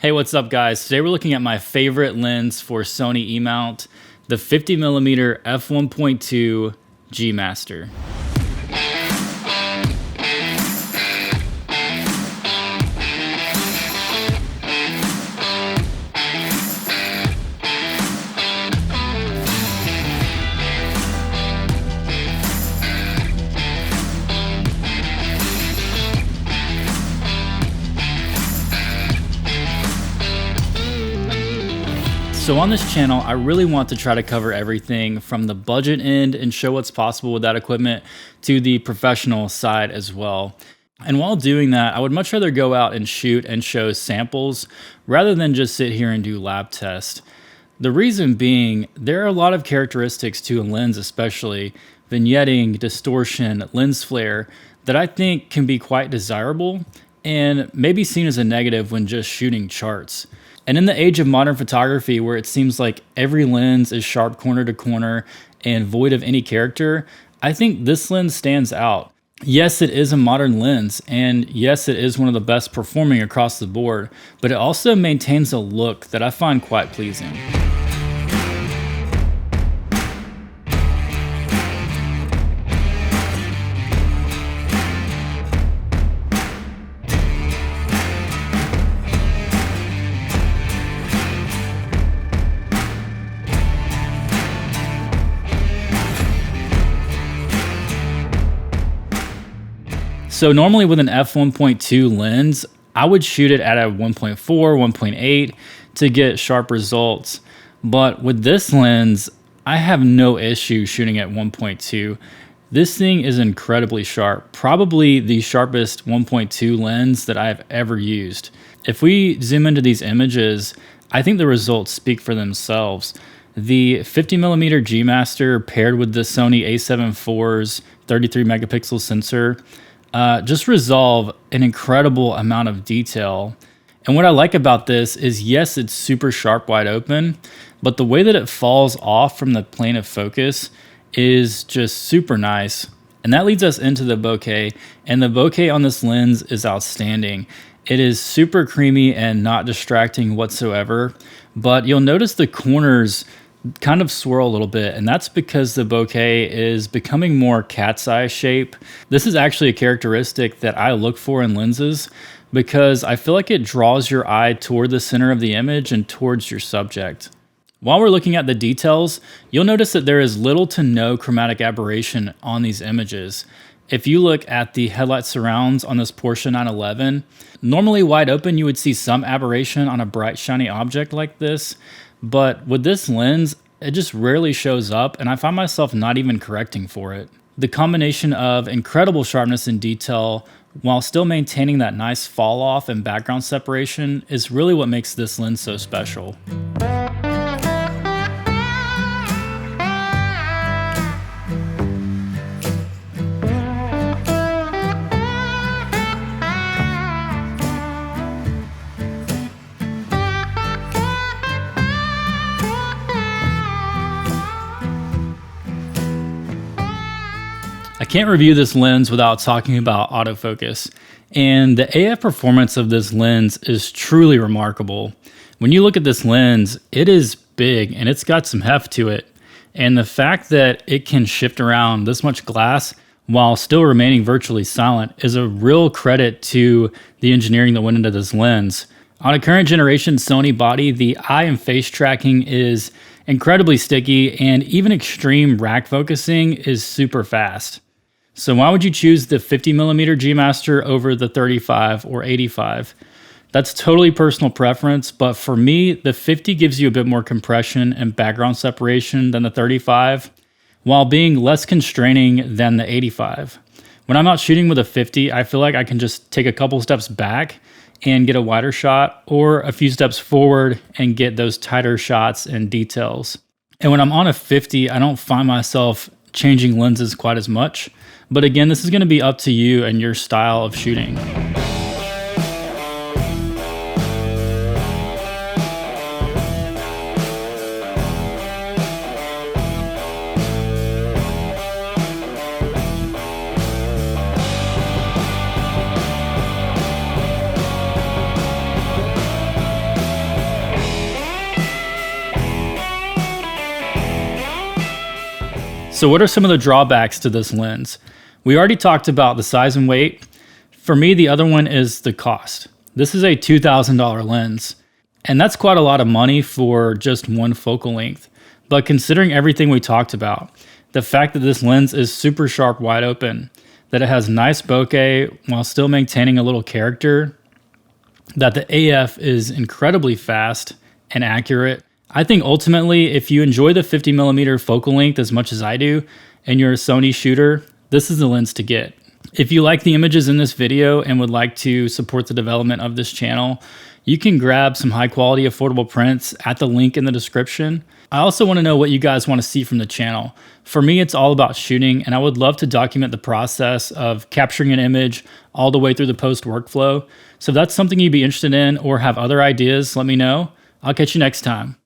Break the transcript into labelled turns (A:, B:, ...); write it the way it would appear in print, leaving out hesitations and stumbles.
A: Hey, what's up guys? Today we're looking at my favorite lens for Sony E-mount, the 50mm f1.2 G Master. So on this channel, I really want to try to cover everything from the budget end and show what's possible with that equipment to the professional side as well. And while doing that, I would much rather go out and shoot and show samples rather than just sit here and do lab tests. The reason being, there are a lot of characteristics to a lens, especially vignetting, distortion, lens flare, that I think can be quite desirable and maybe seen as a negative when just shooting charts. And in the age of modern photography, where it seems like every lens is sharp corner to corner and void of any character, I think this lens stands out. Yes, it is a modern lens, and yes, it is one of the best performing across the board, but it also maintains a look that I find quite pleasing. So normally with an f1.2 lens, I would shoot it at a 1.4, 1.8 to get sharp results. But with this lens, I have no issue shooting at 1.2. This thing is incredibly sharp, probably the sharpest 1.2 lens that I've ever used. If we zoom into these images, I think the results speak for themselves. The 50mm G Master paired with the Sony a7 IV's 33 megapixel sensor just resolve an incredible amount of detail. And what I like about this is, yes, it's super sharp wide open, but the way that it falls off from the plane of focus is just super nice. And that leads us into the bokeh, and the bokeh on this lens is outstanding. It is super creamy and not distracting whatsoever, but you'll notice the corners kind of swirl a little bit, and that's because the bokeh is becoming more cat's eye shape. This is actually a characteristic that I look for in lenses because I feel like it draws your eye toward the center of the image and towards your subject. While we're looking at the details, you'll notice that there is little to no chromatic aberration on these images. If you look at the headlight surrounds on this Porsche 911, normally wide open you would see some aberration on a bright shiny object like this, but with this lens, it just rarely shows up, and I find myself not even correcting for it. The combination of incredible sharpness and detail while still maintaining that nice fall off and background separation is really what makes this lens so special. I can't review this lens without talking about autofocus, and the AF performance of this lens is truly remarkable. When you look at this lens, it is big and it's got some heft to it, and the fact that it can shift around this much glass while still remaining virtually silent is a real credit to the engineering that went into this lens. On a current generation Sony body, the eye and face tracking is incredibly sticky, and even extreme rack focusing is super fast. So why would you choose the 50mm G Master over the 35 or 85? That's totally personal preference, but for me, the 50 gives you a bit more compression and background separation than the 35, while being less constraining than the 85. When I'm out shooting with a 50, I feel like I can just take a couple steps back and get a wider shot, or a few steps forward and get those tighter shots and details. And when I'm on a 50, I don't find myself changing lenses quite as much. But again, this is going to be up to you and your style of shooting. So what are some of the drawbacks to this lens? We already talked about the size and weight. For me, the other one is the cost. This is a $2,000 lens, and that's quite a lot of money for just one focal length. But considering everything we talked about, the fact that this lens is super sharp wide open, that it has nice bokeh while still maintaining a little character, that the AF is incredibly fast and accurate. I think ultimately, if you enjoy the 50mm focal length as much as I do, and you're a Sony shooter, this is the lens to get. If you like the images in this video and would like to support the development of this channel, you can grab some high quality affordable prints at the link in the description. I also want to know what you guys want to see from the channel. For me, it's all about shooting, and I would love to document the process of capturing an image all the way through the post workflow. So if that's something you'd be interested in or have other ideas, let me know. I'll catch you next time.